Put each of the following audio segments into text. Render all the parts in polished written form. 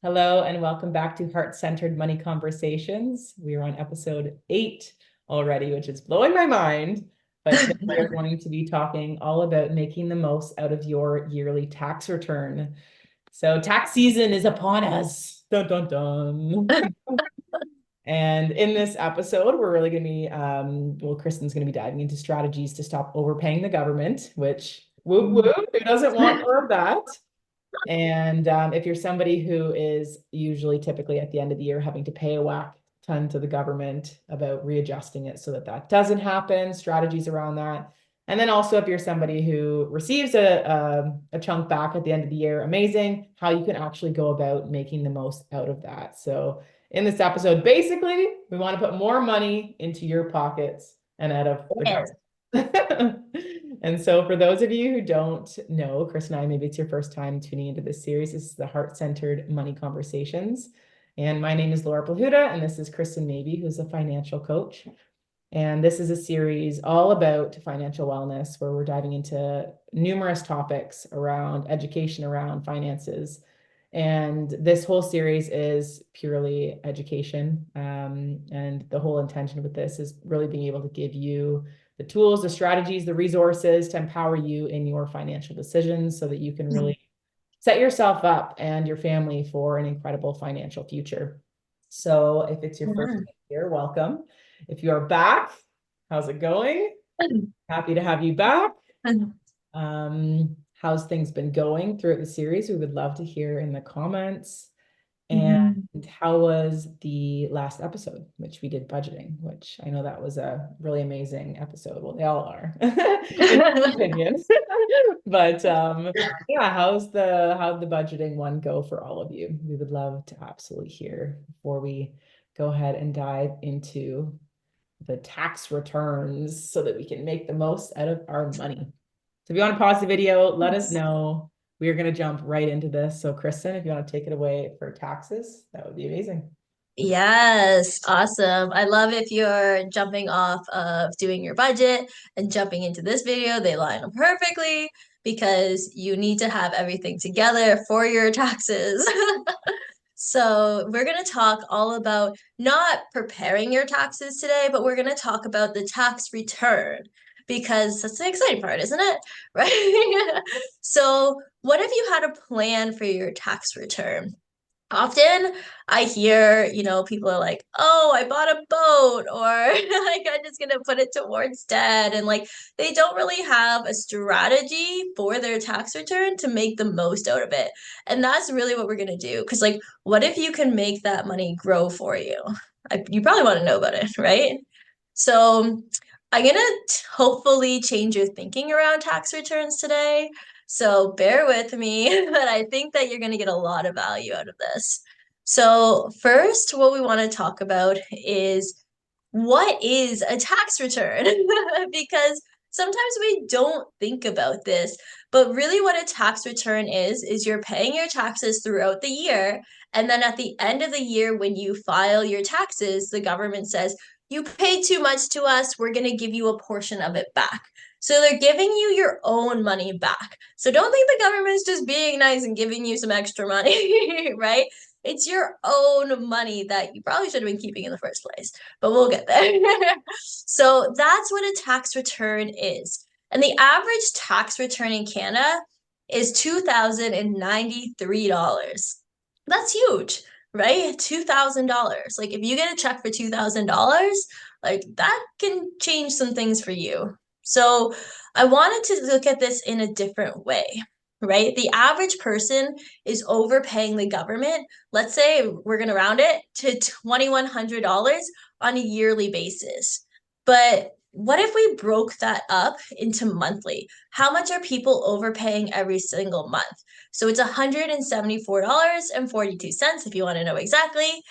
Hello and welcome back to Heart-Centered Money Conversations. We are on episode 8 already, which is blowing my mind. But today we are going to be talking all about making the most out of your yearly tax return. So tax season is upon us. Dun, dun, dun. And in this episode, we're really going to be, Kristen's going to be diving into strategies to stop overpaying the government, which whoop, whoop, who doesn't want more of that? And if you're somebody who is usually typically at the end of the year having to pay a whack ton to the government about readjusting it so that that doesn't happen, strategies around that. And then also if you're somebody who receives a chunk back at the end of the year, amazing, how you can actually go about making the most out of that. So in this episode, basically, we want to put more money into your pockets and out of the government. And so for those of you who don't know, Chris and I, maybe it's your first time tuning into this series. This is the Heart-Centered Money Conversations. And my name is Laura Plahuta, and this is Kristen Mabey, who's a financial coach. And this is a series all about financial wellness, where we're diving into numerous topics around education, around finances. And this whole series is purely education. And the whole intention with this is really being able to give you the tools, the strategies, the resources to empower you in your financial decisions so that you can really set yourself up and your family for an incredible financial future. So if it's your first time here, welcome. If you are back, how's it going? Happy to have you back. How's things been going throughout the series? We would love to hear in the comments. And how was the last episode, which we did budgeting, which I know that was a really amazing episode. Well, they all are, in my opinion. But yeah, how'd the budgeting one go for all of you? We would love to absolutely hear before we go ahead and dive into the tax returns so that we can make the most out of our money. So if you want to pause the video, let us know. We are going to jump right into this. So Kristen, if you want to take it away for taxes, that would be amazing. Yes, awesome. I love if you're jumping off of doing your budget and jumping into this video. They line up perfectly because you need to have everything together for your taxes. So we're going to talk all about not preparing your taxes today, but we're going to talk about the tax return because that's the exciting part, isn't it? Right? So what if you had a plan for your tax return? Often I hear, people are like, oh, I bought a boat, or like, I'm just gonna put it towards debt. And like, they don't really have a strategy for their tax return to make the most out of it. And that's really what we're gonna do. Because, like, what if you can make that money grow for you? You probably want to know about it, right? So, I'm gonna hopefully change your thinking around tax returns today. So bear with me, but I think that you're going to get a lot of value out of this. So first, what we want to talk about is what is a tax return? Because sometimes we don't think about this, but really what a tax return is you're paying your taxes throughout the year. And then at the end of the year, when you file your taxes, the government says, you paid too much to us. We're going to give you a portion of it back. So they're giving you your own money back. So don't think the government's just being nice and giving you some extra money, right? It's your own money that you probably should have been keeping in the first place, but we'll get there. So that's what a tax return is. And the average tax return in Canada is $2,093. That's huge, right? $2,000. Like if you get a check for $2,000, like that can change some things for you. So I wanted to look at this in a different way, right? The average person is overpaying the government. Let's say we're going to round it to $2,100 on a yearly basis. But what if we broke that up into monthly? How much are people overpaying every single month? So it's $174.42 if you want to know exactly.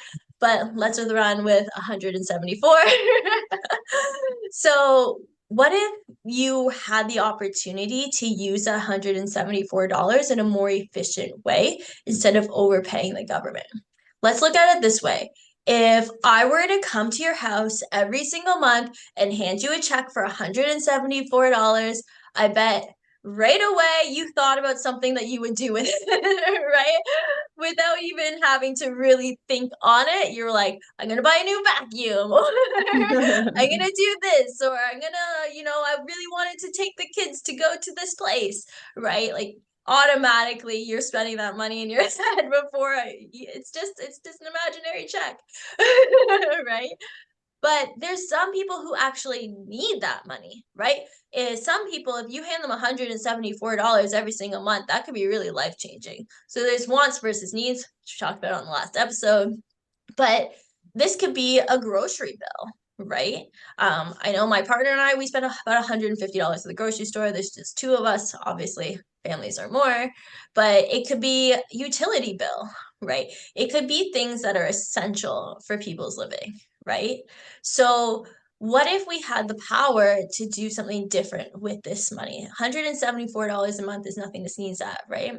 But let's run with 174. So what if you had the opportunity to use $174 in a more efficient way instead of overpaying the government? Let's look at it this way. If I were to come to your house every single month and hand you a check for $174, I bet right away you thought about something that you would do with it, right? Without even having to really think on it. You're like, I'm gonna buy a new vacuum, or I'm gonna do this, or I'm gonna, I really wanted to take the kids to go to this place, right? Like automatically you're spending that money in your head before it's just an imaginary check, right? But there's some people who actually need that money, right? Some people, if you hand them $174 every single month, that could be really life changing. So there's wants versus needs, which we talked about on the last episode. But this could be a grocery bill, right? I know my partner and I, we spend about $150 at the grocery store. There's just two of us. Obviously, families are more, but it could be utility bill, right? It could be things that are essential for people's living, right? So what if we had the power to do something different with this money? $174 a month is nothing to sneeze at, right?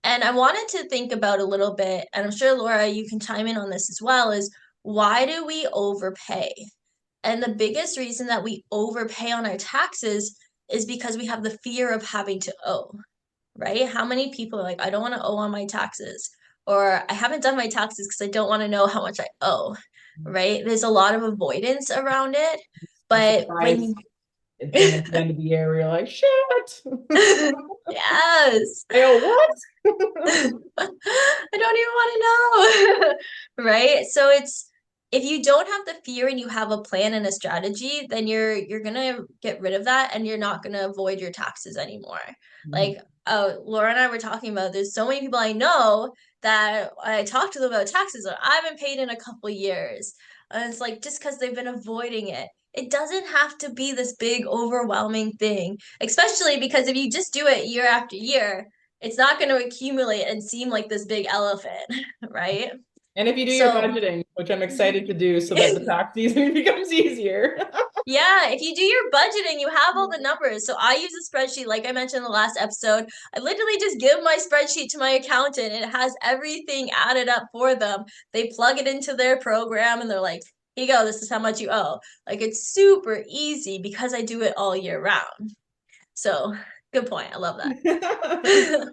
And I wanted to think about a little bit, and I'm sure Laura, you can chime in on this as well, is why do we overpay? And the biggest reason that we overpay on our taxes is because we have the fear of having to owe, right? How many people are like, I don't want to owe on my taxes, or I haven't done my taxes because I don't want to know how much I owe, right? There's a lot of avoidance around it. The But surprise, and at the end of the year, we're like, shit. yes. I owe what? I don't even want to know. Right? So it's if you don't have the fear and you have a plan and a strategy, then you're gonna get rid of that and you're not gonna avoid your taxes anymore. Like Laura and I were talking about there's so many people I know that I talk to them about taxes or I haven't paid in a couple years. And it's like just because they've been avoiding it. It doesn't have to be this big overwhelming thing, especially because if you just do it year after year, it's not going to accumulate and seem like this big elephant, right? And if you do your So, budgeting, which I'm excited to do so that the tax season becomes easier. yeah, if you do your budgeting, you have all the numbers. So I use a spreadsheet, like I mentioned in the last episode. I literally just give my spreadsheet to my accountant and it has everything added up for them. They plug it into their program and they're like, here you go, this is how much you owe. Like it's super easy because I do it all year round. So, good point. I love that.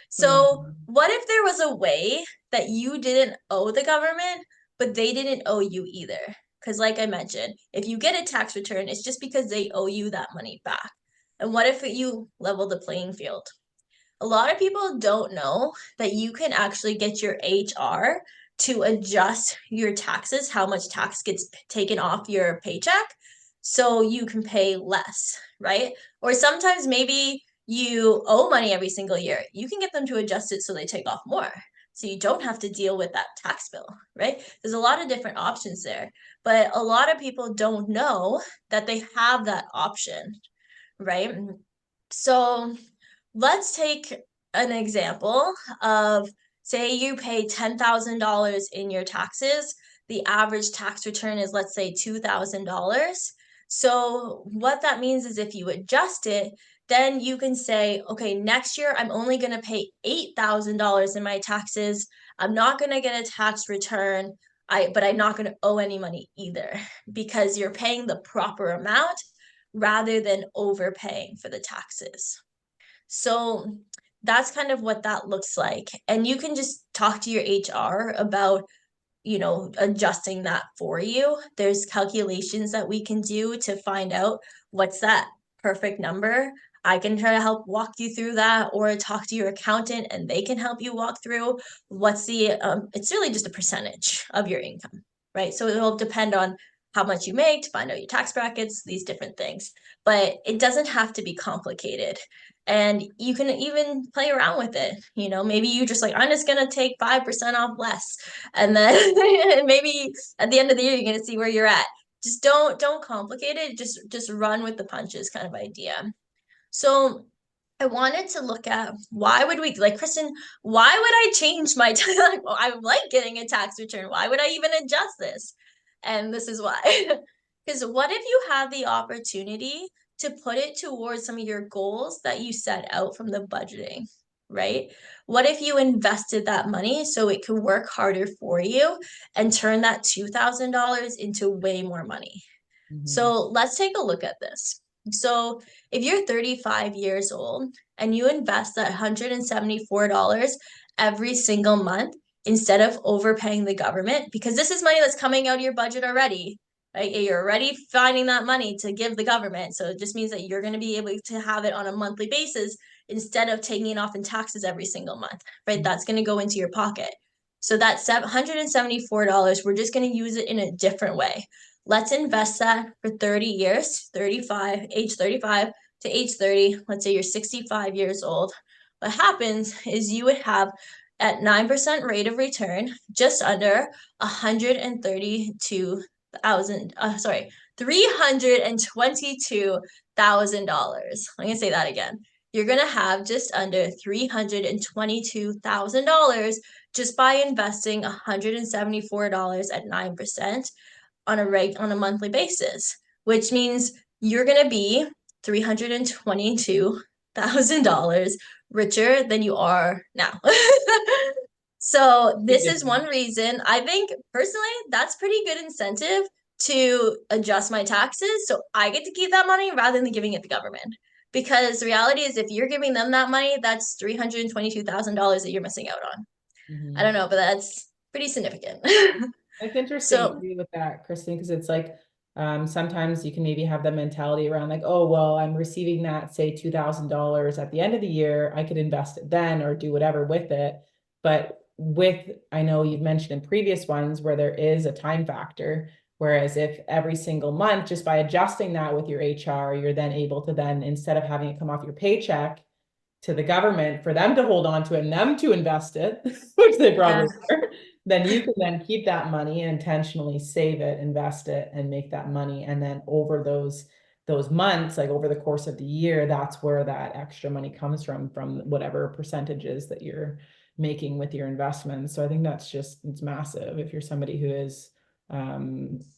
So, what if there was a way that you didn't owe the government, but they didn't owe you either? Because, like I mentioned, if you get a tax return, it's just because they owe you that money back. And what if you level the playing field? A lot of people don't know that you can actually get your HR to adjust your taxes, how much tax gets taken off your paycheck, so you can pay less, right? Or sometimes maybe you owe money every single year. You can get them to adjust it so they take off more. So you don't have to deal with that tax bill, right? There's a lot of different options there, but a lot of people don't know that they have that option, right? So let's take an example of say you pay $10,000 in your taxes. The average tax return is, let's say, $2,000. So, what that means is if you adjust it, then you can say, okay, next year I'm only going to pay $8,000 in my taxes. I'm not going to get a tax return. But I'm not going to owe any money either because you're paying the proper amount rather than overpaying for the taxes. So that's kind of what that looks like. And you can just talk to your HR about, adjusting that for you. There's calculations that we can do to find out what's that perfect number. I can try to help walk you through that or talk to your accountant and they can help you walk through it's really just a percentage of your income, right? So it will depend on how much you make to find out your tax brackets, these different things. But it doesn't have to be complicated. And you can even play around with it. Maybe you just like, I'm just going to take 5% off less. And then maybe at the end of the year, you're going to see where you're at. Just don't complicate it. Just run with the punches kind of idea. So I wanted to look at why would we like Kristen, why would I change my tax? Well, I like getting a tax return. Why would I even adjust this? And this is why. Because what if you had the opportunity to put it towards some of your goals that you set out from the budgeting, right? What if you invested that money so it could work harder for you and turn that $2,000 into way more money? So let's take a look at this. So if you're 35 years old and you invest that $174 every single month instead of overpaying the government, because this is money that's coming out of your budget already, right? You're already finding that money to give the government. So it just means that you're going to be able to have it on a monthly basis instead of taking it off in taxes every single month, right? That's going to go into your pocket. So that $174, we're just going to use it in a different way. Let's invest that for 30 years, age 35 to age 30. Let's say you're 65 years old. What happens is you would have at 9% rate of return, just under 132,000, $322,000. I'm going to say that again. You're going to have just under $322,000 just by investing $174 at 9% on a monthly basis, which means you're going to be $322,000 richer than you are now. So this is one reason I think personally that's pretty good incentive to adjust my taxes so I get to keep that money rather than giving it to the government. Because the reality is if you're giving them that money, that's $322,000 that you're missing out on. I don't know, but that's pretty significant. It's interesting So too with that, Kristen, because it's like sometimes you can maybe have the mentality around like, oh, well, I'm receiving that, say, $2,000 at the end of the year. I could invest it then or do whatever with it. But I know you've mentioned in previous ones where there is a time factor. Whereas if every single month, just by adjusting that with your HR, you're then able to then, instead of having it come off your paycheck to the government for them to hold on to it and them to invest it, which they probably are, then you can then keep that money and intentionally save it, invest it, and make that money. And then over those months, like over the course of the year, that's where that extra money comes from whatever percentages that you're making with your investments. So I think it's massive if you're somebody who is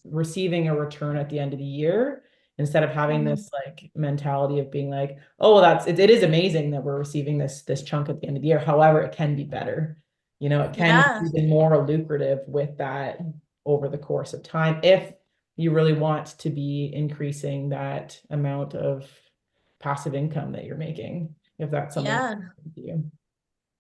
receiving a return at the end of the year instead of having this like mentality of being like, oh, well, it is amazing that we're receiving this chunk at the end of the year. However, it can be better. It can be even more lucrative with that over the course of time if you really want to be increasing that amount of passive income that you're making, if that's something to you.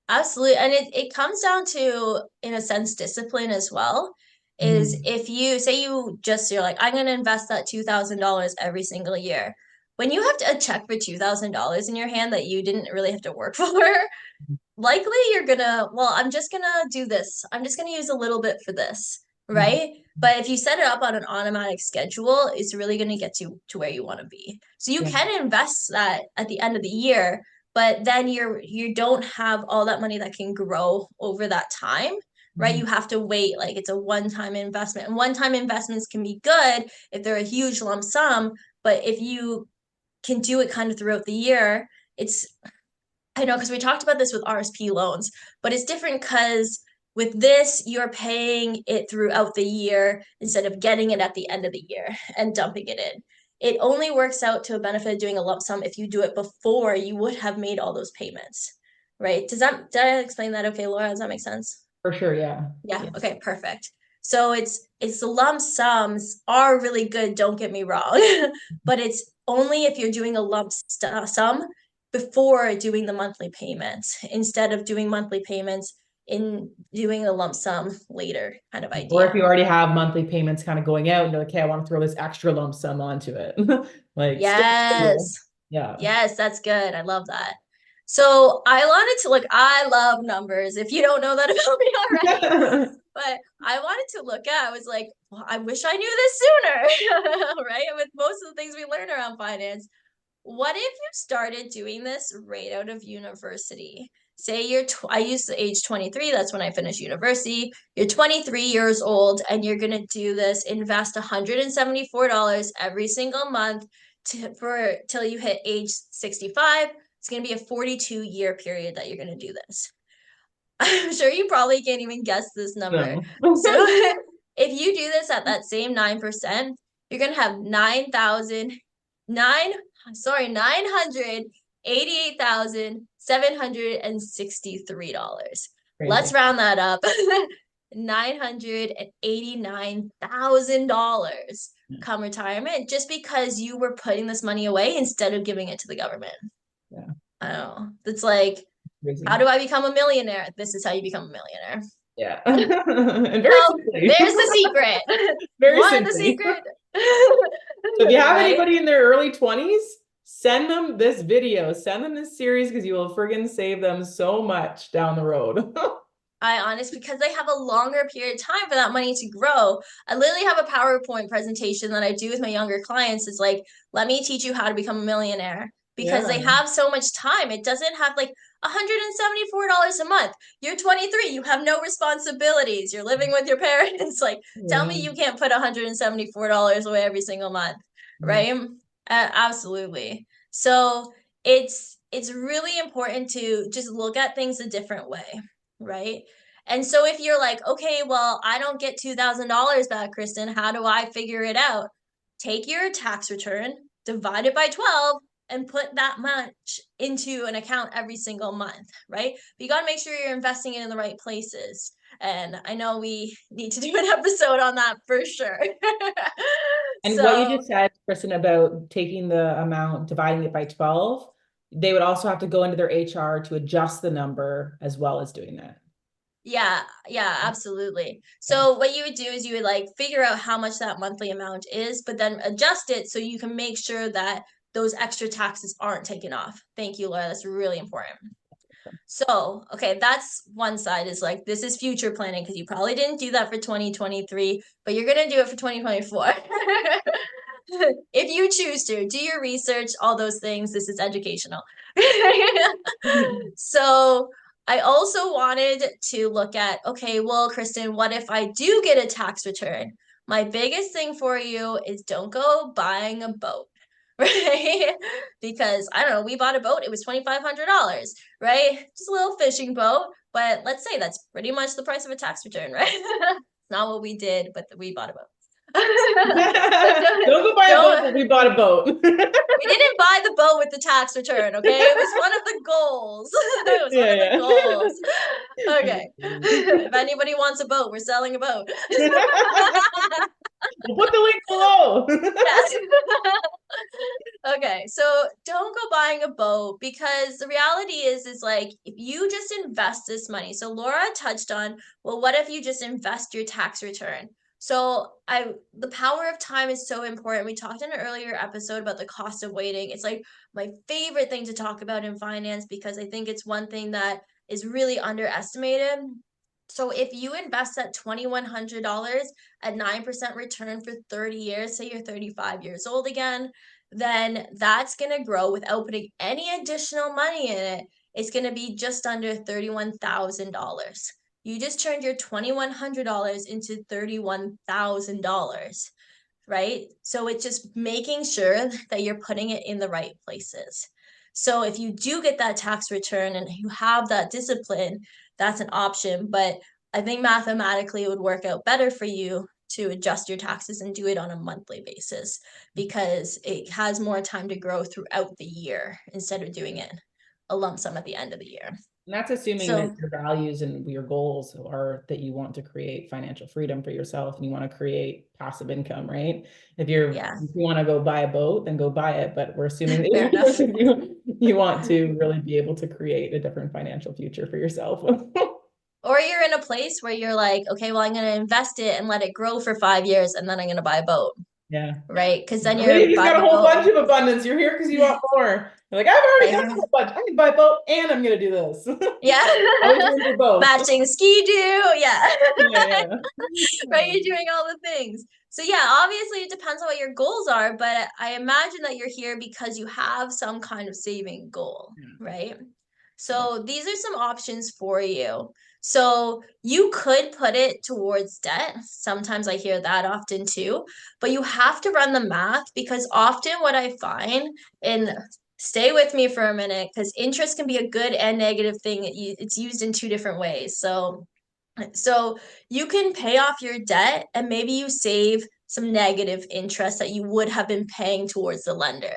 Absolutely. And it comes down to, in a sense, discipline as well. Is if you say you're like, I'm going to invest that $2,000 every single year. When you have a check for $2,000 in your hand that you didn't really have to work for, likely you're gonna, well, I'm just gonna do this. I'm just gonna use a little bit for this, right? But if you set it up on an automatic schedule, it's really gonna get you to where you want to be. So you can invest that at the end of the year, but then you don't have all that money that can grow over that time, right? You have to wait, like it's a one-time investment. And one-time investments can be good if they're a huge lump sum, but if you can do it kind of throughout the year, I know because we talked about this with RSP loans, but it's different because with this, you're paying it throughout the year instead of getting it at the end of the year and dumping it in. It only works out to a benefit of doing a lump sum if you do it before you would have made all those payments, right? Did I explain that okay, Laura? Does that make sense? For sure, yeah. Yeah, okay, perfect. So it's the lump sums are really good, don't get me wrong, but it's only if you're doing a lump sum before doing the monthly payments instead of doing monthly payments in doing a lump sum later kind of idea. Or if you already have monthly payments kind of going out and you're like, okay, I want to throw this extra lump sum onto it. Like, yes. Yeah. Yes, that's good. I love that. So I wanted to look, I love numbers. If you don't know that about me already, but I wanted to look at, I was like, well, I wish I knew this sooner, right? With most of the things we learn around finance. What if you started doing this right out of university? Say I use the age 23, that's when I finished university. You're 23 years old and you're going to do this, invest $174 every single month till you hit age 65. It's going to be a 42-year period that you're going to do this. I'm sure you probably can't even guess this number. No. So if you do this at that same 9%, you're going to have $988,763. Crazy. Let's round that up. $989,000 come retirement just because you were putting this money away instead of giving it to the government. Yeah. I don't know. It's like, Crazy. how do I become a millionaire? This is how you become a millionaire. Yeah. And very So simply. there's the secret. You Very wanted the simply. secret? So if you have Right? anybody in their early 20s, send them this video, send them this series because you will friggin' save them so much down the road. Because they have a longer period of time for that money to grow. I literally have a PowerPoint presentation that I do with my younger clients. It's like, let me teach you how to become a millionaire because Yeah. they have so much time. It doesn't have like $174 a month. You're 23, you have no responsibilities. You're living with your parents. Like, tell me Yeah. you can't put $174 away every single month, Yeah. right? Absolutely. So it's really important to just look at things a different way, right? And so if you're like, okay, well, I don't get $2,000 back, Kristen, how do I figure it out? Take your tax return, divide it by 12, and put that much into an account every single month, right? But you got to make sure you're investing it in the right places. And I know we need to do an episode on that for sure. And what you So, just said, Kristen, about taking the amount, dividing it by 12, they would also have to go into their HR to adjust the number as well as doing that. yeah, absolutely. Okay. So what you would do is you would like figure out how much that monthly amount is, but then adjust it so you can make sure that those extra taxes aren't taken off. Thank you, Laura. That's really important. So, okay, that's one side is like this is future planning because you probably didn't do that for 2023, but you're gonna do it for 2024. If you choose to, do your research, all those things. This is educational. So I also wanted to look at, okay, well, Kristen, what if I do get a tax return? My biggest thing for you is don't go buying a boat, right? Because I don't know, we bought a boat, it was $2,500, right? Just a little fishing boat, but let's say that's pretty much the price of a tax return, right? It's not what we did, but we bought a boat. So Don't go buy a boat, but don't we bought a boat. we didn't buy the boat with the tax return, okay? It was one of the goals. It was one Yeah, of the yeah. goals. Okay. If anybody wants a boat, we're selling a boat. We'll put the link below. Yes. Okay, so don't go buying a boat because the reality is like if you just invest this money. So Laura touched on, well, what if you just invest your tax return? So the power of time is so important. We talked in an earlier episode about the cost of waiting. It's like my favorite thing to talk about in finance because I think it's one thing that is really underestimated. So if you invest that $2,100 at 9% return for 30 years, say you're 35 years old again, then that's going to grow without putting any additional money in it. It's going to be just under $31,000. You just turned your $2,100 into $31,000, right? So it's just making sure that you're putting it in the right places. So if you do get that tax return and you have that discipline, that's an option. But I think mathematically it would work out better for you to adjust your taxes and do it on a monthly basis because it has more time to grow throughout the year instead of doing it a lump sum at the end of the year. And that's assuming that So, your values and your goals are that you want to create financial freedom for yourself and you want to create passive income, right? yeah, If you want to go buy a boat, then go buy it. But we're assuming fair enough. that you want to really be able to create a different financial future for yourself. Or you're in a place where you're like, okay, well, I'm going to invest it and let it grow for 5 years and then I'm going to buy a boat, Yeah. right? Because then Or maybe you're he's got buying a a whole boat. bunch of abundance. You're here because you want more. You're like, I've already got a Right? whole bunch. I can buy a boat and I'm gonna do this. Yeah. Always room for both. Matching ski do. Yeah. Yeah, Right? You're doing all the things. So yeah, obviously it depends on what your goals are, but I imagine that you're here because you have some kind of saving goal, right? yeah. So these are some options for you. So you could put it towards debt. Sometimes I hear that often too, but you have to run the math because often what I find, and stay with me for a minute, because interest can be a good and negative thing. It's used in two different ways. So you can pay off your debt and maybe you save some negative interest that you would have been paying towards the lender.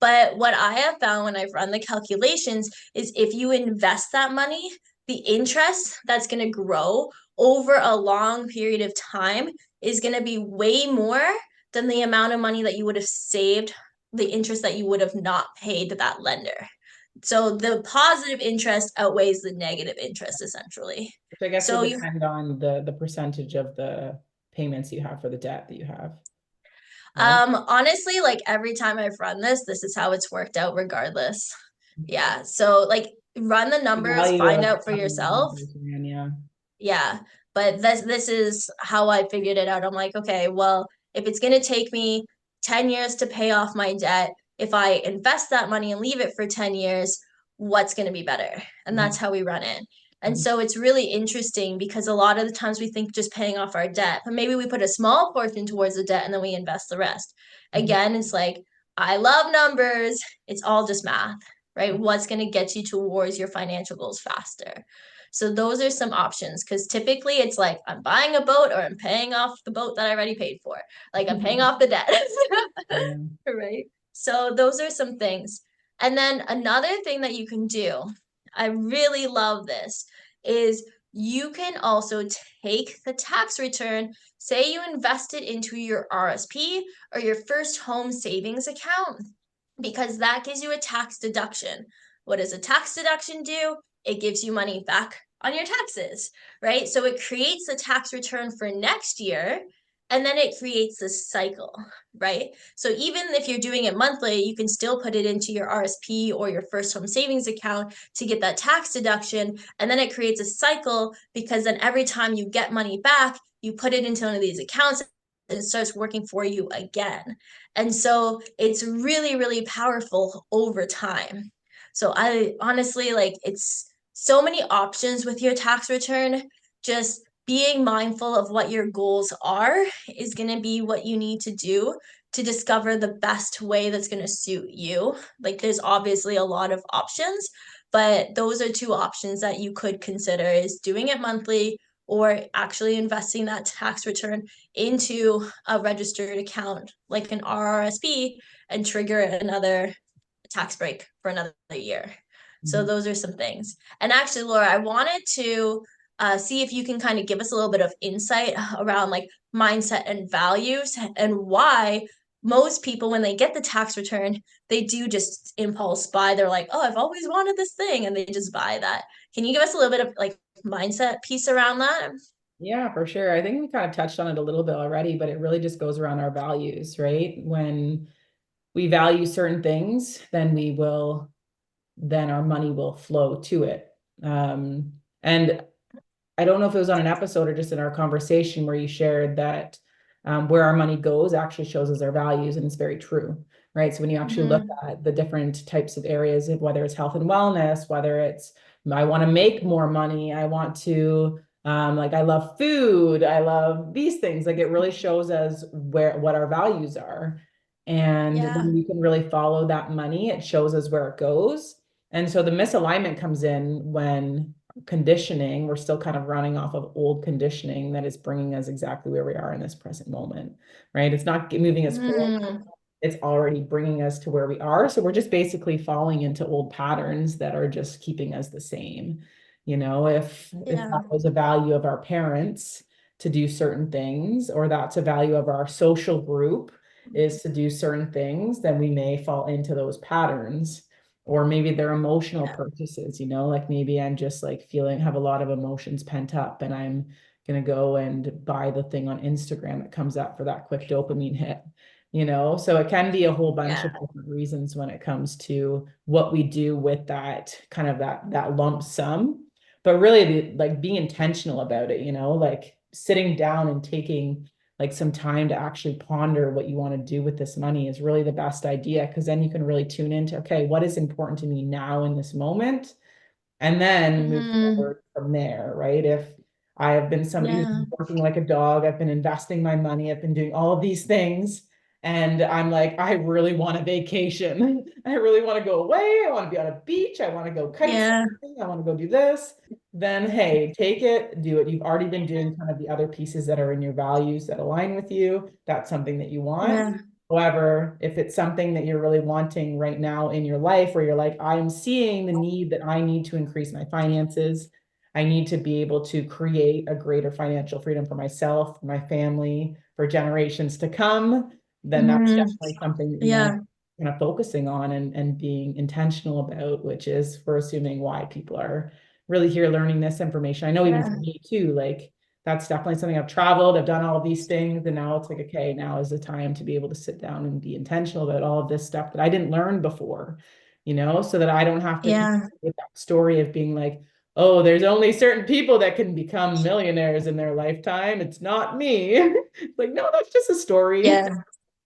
But what I have found when I've run the calculations is if you invest that money, the interest that's going to grow over a long period of time is going to be way more than the amount of money that you would have saved, the interest that you would have not paid to that lender. So the positive interest outweighs the negative interest essentially. Which I guess would So you depend on the percentage of the payments you have for the debt that you have, right? honestly, like every time I've run this is how it's worked out regardless. Yeah. So like run the The numbers, value find of out for having the yourself. numbers, man, yeah. Yeah. But this is how I figured it out. I'm like, okay, well, if it's going to take me 10 years to pay off my debt, if I invest that money and leave it for 10 years, what's going to be better? And that's how we run it. And Mhm. so it's really interesting because a lot of the times we think just paying off our debt, but maybe we put a small portion towards the debt and then we invest the rest. Mhm. Again, it's like, I love numbers. It's all just math, right? What's going to get you towards your financial goals faster? So those are some options because typically it's like I'm buying a boat or I'm paying off the boat that I already paid for. Like I'm paying off the debt. Yeah. Right. So those are some things. And then another thing that you can do, I really love this, is you can also take the tax return, say you invest it into your RSP or your first home savings account, because that gives you a tax deduction. What does a tax deduction do? It gives you money back on your taxes, right? So it creates a tax return for next year and then it creates this cycle, right? So even if you're doing it monthly, you can still put it into your RSP or your first home savings account to get that tax deduction. And then it creates a cycle because then every time you get money back, you put it into one of these accounts and it starts working for you again. And so it's really, really powerful over time. So I honestly like it's so many options with your tax return. Just being mindful of what your goals are is going to be what you need to do to discover the best way that's going to suit you. Like there's obviously a lot of options, but those are two options that you could consider is doing it monthly or actually investing that tax return into a registered account like an RRSP and trigger another tax break for another year. So Mhm. those are some things. And actually, Laura, I wanted to see if you can kind of give us a little bit of insight around like mindset and values and why most people, when they get the tax return, they do just impulse buy. They're like, oh, I've always wanted this thing, and they just buy that. Can you give us a little bit of like mindset piece around that? Yeah, for sure. I think we kind of touched on it a little bit already, but it really just goes around our values, right? When we value certain things, then our money will flow to it. And I don't know if it was on an episode or just in our conversation where you shared that where our money goes actually shows us our values, and it's very true, right? So when you actually look Mm-hmm. at the different types of areas of whether it's health and wellness, whether it's I want to make more money, I want to like I love food, I love these things. Like it really shows us what our values are. And Yeah. when we can really follow that money, it shows us where it goes. And so the misalignment comes in when conditioning, we're still kind of running off of old conditioning that is bringing us exactly where we are in this present moment, right? It's not moving us forward. Mm-hmm. It's already bringing us to where we are. So we're just basically falling into old patterns that are just keeping us the same. You know, if that Yeah. was a value of our parents to do certain things, or that's a value of our social group is to do certain things, then we may fall into those patterns. Or maybe they're emotional Yeah. purchases, like maybe I'm just like feeling have a lot of emotions pent up and I'm gonna go and buy the thing on Instagram that comes up for that quick dopamine hit. So it can be a whole bunch Yeah. of different reasons when it comes to what we do with that kind of that lump sum, but really like being intentional about it, like sitting down and taking like some time to actually ponder what you want to do with this money is really the best idea, because then you can really tune into, okay, what is important to me now in this moment, and then move Mm-hmm. forward from there, right? If I have been somebody who's Yeah. been working like a dog, I've been investing my money, I've been doing all of these things, and I'm like, I really want a vacation. I really want to go away. I want to be on a beach. I want to go kite Yeah. surfing. I want to go do this. Then, hey, take it, do it. You've already been doing kind of the other pieces that are in your values that align with you. That's something that you want. Yeah. However, if it's something that you're really wanting right now in your life, where you're like, I'm seeing the need that I need to increase my finances, I need to be able to create a greater financial freedom for myself, for my family, for generations to come, then that's Mm, definitely something that you want yeah, to kind of focusing on and being intentional about, which is for assuming why people are really here learning this information. I know even for yeah, me too, like that's definitely something I've traveled, I've done all of these things, and now it's like, okay, now is the time to be able to sit down and be intentional about all of this stuff that I didn't learn before, so that I don't have to yeah, continue with that story of being like, oh, there's only certain people that can become millionaires in their lifetime. It's not me. Like, no, that's just a story. yeah,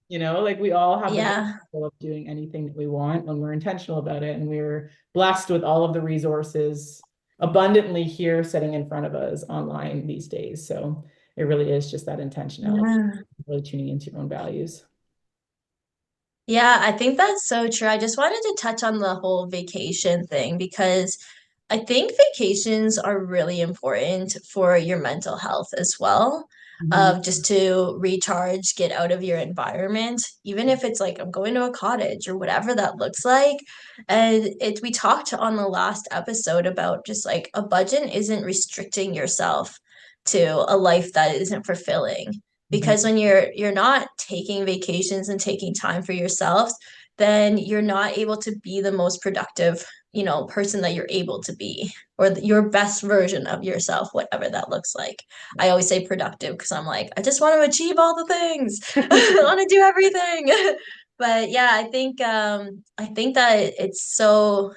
Like we all have the yeah, potential of doing anything that we want when we're intentional about it. And we're blessed with all of the resources abundantly here sitting in front of us online these days. So it really is just that intentionality, yeah. really tuning into your own values. Yeah, I think that's so true. I just wanted to touch on the whole vacation thing because I think vacations are really important for your mental health as well. Mhm. Just to recharge, get out of your environment, even if it's like I'm going to a cottage or whatever that looks like. And we talked on the last episode about just like a budget isn't restricting yourself to a life that isn't fulfilling. Because Mhm. when you're not taking vacations and taking time for yourselves, then you're not able to be the most productive person that you're able to be or your best version of yourself, whatever that looks like. I always say productive because I'm like, I just want to achieve all the things. I want to do everything. But yeah, I think that it's so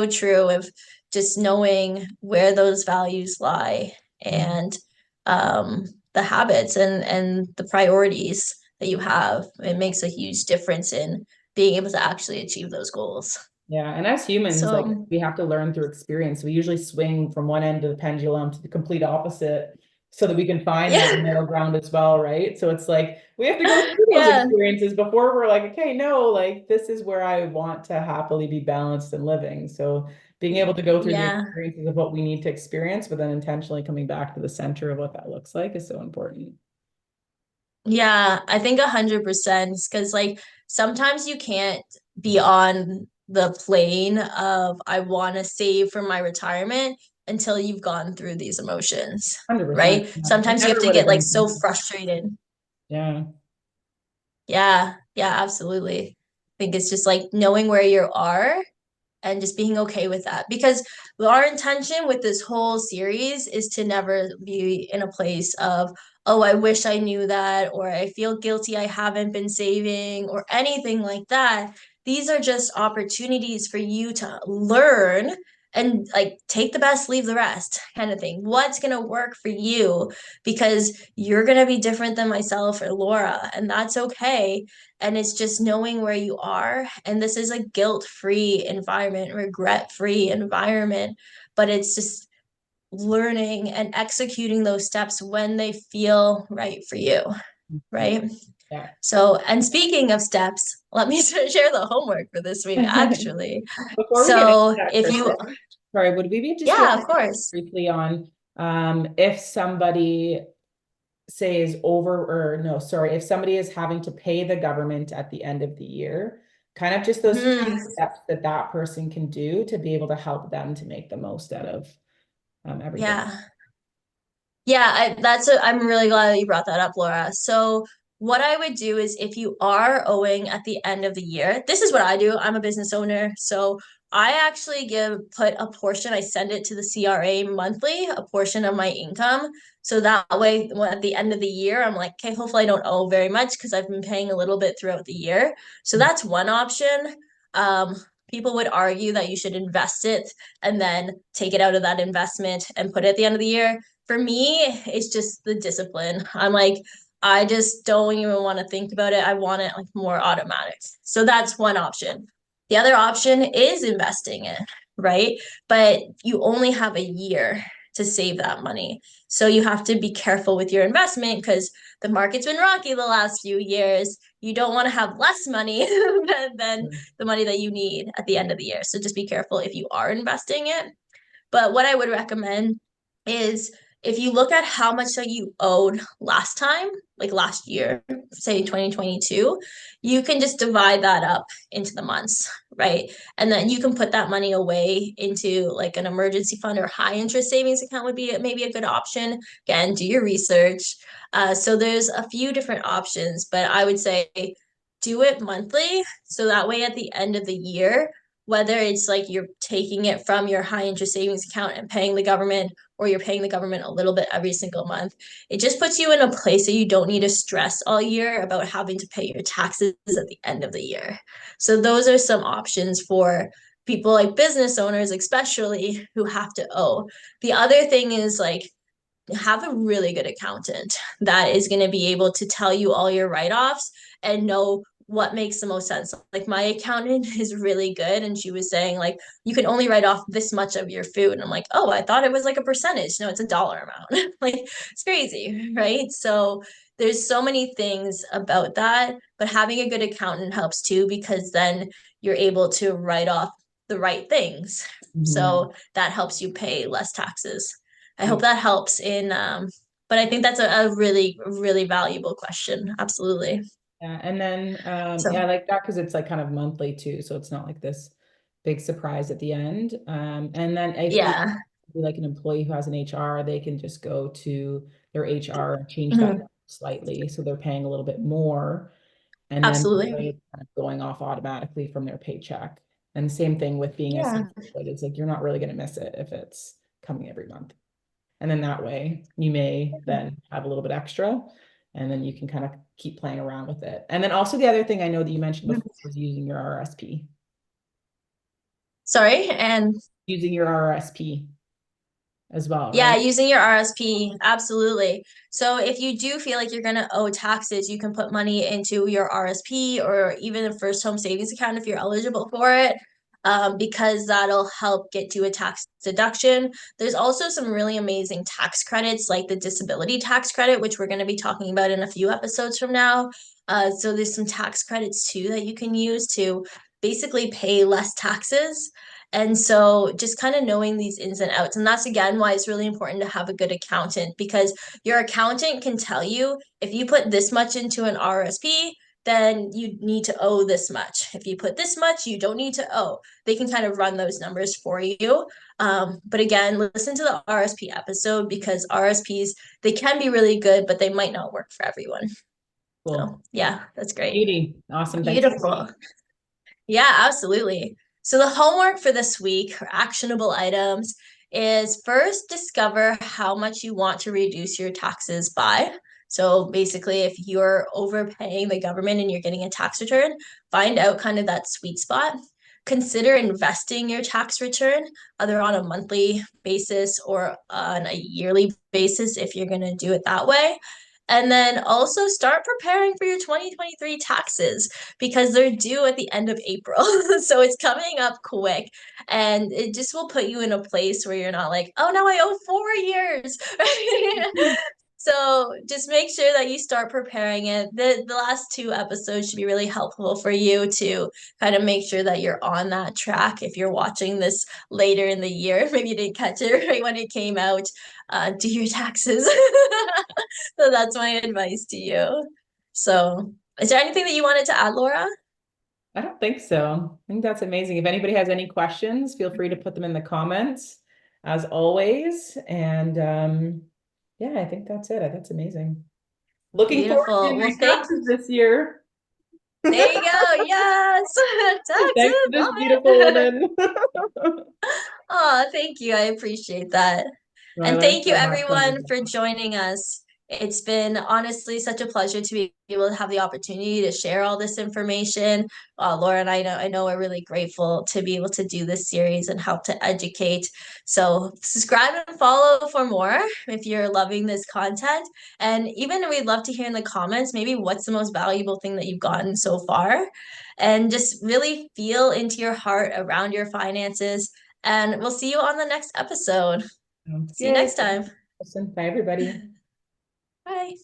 true of just knowing where those values lie Mhm. and um the habits and the priorities that you have. It makes a huge difference in being able to actually achieve those goals. Yeah, and as humans, like So, we have to learn through experience. We usually swing from one end of the pendulum to the complete opposite so that we can find that yeah, middle ground as well, right? So it's like we have to go through those yeah, experiences before we're like, okay, no, like this is where I want to happily be balanced and living. So being able to go through the yeah, experiences of what we need to experience, but then intentionally coming back to the center of what that looks like is so important. yeah. I think 100% because like sometimes you can't be on the plane of I want to save for my retirement until you've gone through these emotions, 100%. right? Yeah. It Sometimes you have never to would have get like been so possible. frustrated. Yeah. Yeah, yeah, absolutely. I think it's just like knowing where you are and just being okay with that because our intention with this whole series is to never be in a place of, oh, I wish I knew that, or I feel guilty I haven't been saving, or anything like that. These are just opportunities for you to learn and like take the best, leave the rest kind of thing. What's going to work for you because you're going to be different than myself or Laura, and that's okay. And it's just knowing where you are. And this is a guilt-free environment, regret-free environment, but it's just learning and executing those steps when they feel right for you, right? Yeah. So, and speaking of steps, let me share the homework for this week, actually. Before we get into So, that, if you, Kristen, sorry, would we just be able yeah, to of course. briefly on if somebody says over or no, sorry, if somebody is having to pay the government at the end of the year, kind of just those few Mhm. steps that that person can do to be able to help them to make the most out of everything. Yeah. Yeah, I'm really glad that you brought that up, Laura. So what I would do is if you are owing at the end of the year, this is what I do. I'm a business owner. So I actually put a portion, I send it to the CRA monthly, a portion of my income. So that way, at the end of the year, I'm like, okay, hopefully I don't owe very much because I've been paying a little bit throughout the year. So that's one option. Um, People would argue that you should invest it and then take it out of that investment and put it at the end of the year. For me, it's just the discipline. I'm like, I just don't even want to think about it. I want it like more automatic. So that's one option. The other option is investing it, right? But you only have a year to save that money. So you have to be careful with your investment because the market's been rocky the last few years. You don't want to have less money than the money that you need at the end of the year. So just be careful if you are investing it. But what I would recommend is if you look at how much that you owed last time, like last year, say 2022, you can just divide that up into the months, right? And then you can put that money away into like an emergency fund or high interest savings account would be maybe a good option. Again, do your research. So there's a few different options, but I would say do it monthly. So that way at the end of the year, whether it's like you're taking it from your high interest savings account and paying the government, or you're paying the government a little bit every single month, it just puts you in a place that you don't need to stress all year about having to pay your taxes at the end of the year. So those are some options for people like business owners, especially who have to owe. The other thing is like have a really good accountant that is going to be able to tell you all your write-offs and know what makes the most sense. Like my accountant is really good and she was saying like you can only write off this much of your food. And I'm like, "Oh, I thought it was like a percentage. No, it's a dollar amount." Like it's crazy, right? So there's so many things about that, but having a good accountant helps too because then you're able to write off the right things. Mhm. So that helps you pay less taxes. I hope that helps in but I think that's a really, really valuable question. Absolutely. Yeah, and then So yeah, I like that because it's like kind of monthly too, so it's not like this big surprise at the end. And then if you yeah. like an employee who has an HR, they can just go to their HR and change that Mhm. slightly, so they're paying a little bit more, and then that way Absolutely. it's kind of going off automatically from their paycheck. And same thing with being a Yeah. self-employed, it's like you're not really going to miss it if it's coming every month. And then that way you may then have a little bit extra and then you can kind of keep playing around with it. And then also the other thing I know that you mentioned before was using your RSP, Sorry. And using your RSP as well, yeah, right? using your RSP, absolutely. So if you do feel like you're going to owe taxes, you can put money into your RSP or even a first home savings account if you're eligible for it, because that'll help get you a tax deduction. There's also some really amazing tax credits, like the disability tax credit, which we're going to be talking about in a few episodes from now. So there's some tax credits too that you can use to basically pay less taxes. And so just kind of knowing these ins and outs. And that's again why it's really important to have a good accountant because your accountant can tell you if you put this much into an RSP, then you need to owe this much. If you put this much, you don't need to owe. They can kind of run those numbers for you. But again, listen to the RSP episode because RSPs, they can be really good, but they might not work for everyone. So Cool. yeah, that's great. Katie, awesome. Thanks so much. Beautiful. Yeah, absolutely. So the homework for this week, or actionable items, is first discover how much you want to reduce your taxes by. So basically, if you're overpaying the government and you're getting a tax return, find out kind of that sweet spot. Consider investing your tax return, either on a monthly basis or on a yearly basis if you're going to do it that way. And then also start preparing for your 2023 taxes because they're due at the end of April. So it's coming up quick and it just will put you in a place where you're not like, oh, now I owe 4 years. So just make sure that you start preparing it. The last two episodes should be really helpful for you to kind of make sure that you're on that track. If you're watching this later in the year, maybe you didn't catch it right when it came out, do your taxes. So that's my advice to you. So is there anything that you wanted to add, Laura? I don't think so. I think that's amazing. If anybody has any questions, feel free to put them in the comments as always. And yeah, I think that's it. That's amazing. Looking forward to Beautiful. doing Well, my thank taxes this year. there you go. Yes. Thanks Taxes. to this Love beautiful it. woman. Oh, thank you. I appreciate that. I And learned thank you so much from everyone you. for joining us. It's been honestly such a pleasure to be able to have the opportunity to share all this information. Laura and I know we're really grateful to be able to do this series and help to educate. So subscribe and follow for more if you're loving this content. And even we'd love to hear in the comments maybe what's the most valuable thing that you've gotten so far. And just really feel into your heart around your finances. And we'll see you on the next episode. Sounds See you good. next time. Listen, bye, everybody. Bye.